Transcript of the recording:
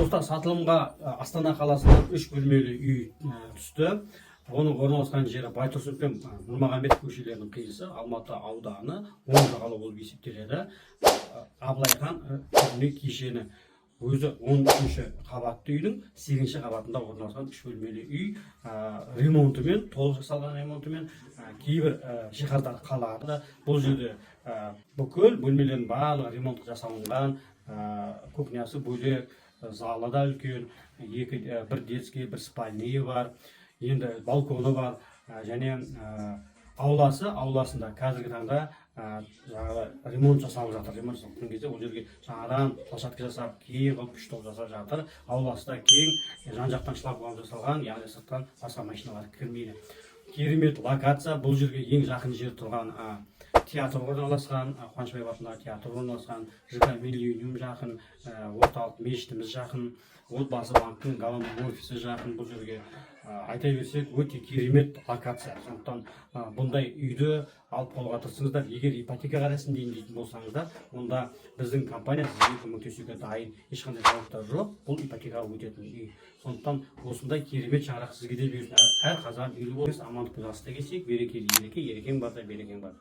Достар, сатылымға Астана қаласынан 3 бөлмелі үй түсті. Оның орналасқан жері Байтұрсынов пен Нұрмағамбетов көшелерінің қиылысы, Алматы ауданы, оң жағалау болып есептеледі. Абылай хан тұрғын үй кешені. Өзі 13-ші қабатты үйдің 8-ші қабатында орналасқан 3 бөлмелі үй. Ремонтымен, толық жасалған ремонтымен кейбір жиһаздар қалады. Бұл жерде бүкіл бөлмелердің барлығы ремонт жасалынған, кухнясы бөлек, залы да үлкен, бір детский, бір спальный бар, енді балконы бар, және ауласында қазіргі таңда ремонт жасалып жатыр. Ремонт жасалған кезде ол жерге жаңадан площадка жасап, кең қылып үш топ жасап жатыр. Ауласы да кең, жан-жақтан шлагбаум жасалған, яғни сырттан басқа машиналар кірмейді. Керемет локация. Бұл жерге ең жақын жер тұрған театр орналасқан, Қуанышбаев атындағы театр орналасқан, ЖК Миллениум жақын, орталық мешітіміз жақын, отбасы банктың головной офисі жақын. Бұл жерге айта берсек өте керемет локация. Сондықтан бұндай үйді алып қалуға тырысыңыздар. Егер ипотекаға рәсімдейін дейтін болсаңыздар, онда біздің компания сізге көмектесуге дайын, ешқандай жауаптар жоқ. Бұл ипотекаға өтетін үй. Сондықтан осындай керемет шаңырақ сізге де берсін. Әр қазан үйлі болыңыз, амандық пен жаста келсек, берекелі ереке, ерекең барда берекең бар.